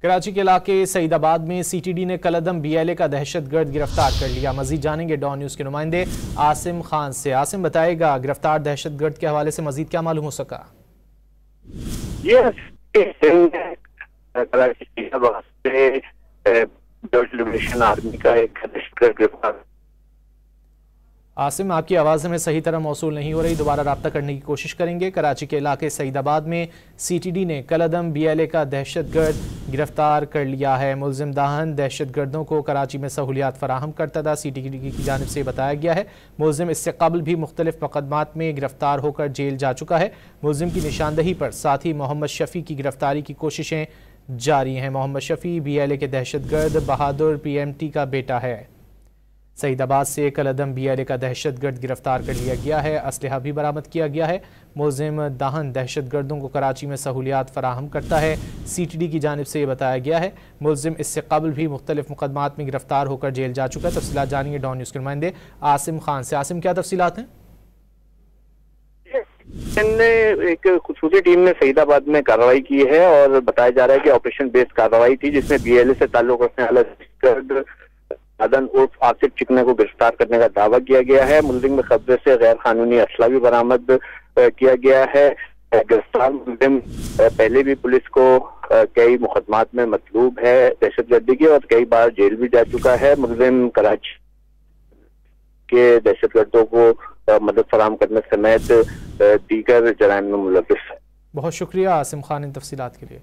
कराची के इलाके सईदाबाद में सीटीडी ने कलअदम बीएलए का दहशतगर्द गिरफ्तार कर लिया। मजीद जानेंगे डॉन न्यूज के नुमाइंदे आसिम खान से। आसिम, बताएगा गिरफ्तार दहशतगर्द के हवाले से मजीद क्या मालूम हो सका? आर्मी का एक दहशतगर्द गिरफ्तार। आसिम, आपकी आवाज़ हमें सही तरह मौसूल नहीं हो रही, दोबारा रब्ता करने की कोशिश करेंगे। कराची के इलाके सईदाबाद में सीटीडी ने कलअदम बीएलए का दहशतगर्द गिरफ्तार कर लिया है। मुलजिम दाहन दहशतगर्दों को कराची में सहूलियात फराहम करता था, सीटीडी की जानिब से बताया गया है। मुलजिम इससे कबल भी मुख्तलिफ मुकदमात में गिरफ्तार होकर जेल जा चुका है। मुलजिम की निशानदही पर साथी मोहम्मद शफी की गिरफ्तारी की कोशिशें जारी हैं। मोहम्मद शफी बीएलए के दहशतगर्द बहादुर पीएमटी का बेटा है। सईदाबाद से कलअदम बीएलए का दहशतगर्द गिरफ्तार कर लिया गया है। असलहा भी बरामद किया गया है। मुलजिम दाहन दहशतगर्दों को कराची में सहूलियात फराहम करता है, सीटीडी की जानिब से ये बताया गया है। मुलजिम इससे कबल भी मुख्तलिफ मुकदमात में गिरफ्तार होकर जेल जा चुका है। तफसीलात जानेंगे डॉन न्यूज़ के नुमाइंदे आसिम खान से। आसिम, क्या तफसीलात हैं? एक खुसूसी टीम ने सईदाबाद में कार्रवाई की है और बताया जा रहा है कि ऑपरेशन बेस्ड कार्रवाई थी, जिसमें बीएलए से ताल्लुक रखने वाला दहशतगर्द अदन उर्फ आसिफ चिकने को गिरफ्तार करने का दावा किया गया है। मुलजिम में कब्जे से गैर कानूनी असला भी बरामद किया गया है। गिरफ्तार मुलजिम पहले भी पुलिस को कई मुकदमात में मतलूब है दहशतगर्दी के और कई बार जेल भी जा चुका है। मुलजिम कराची के दहशतगर्दों को मदद फराहम करने समेत दीगर जराइम में मुलव्विस है। बहुत शुक्रिया आसिम खान इन तफसीलात के लिए।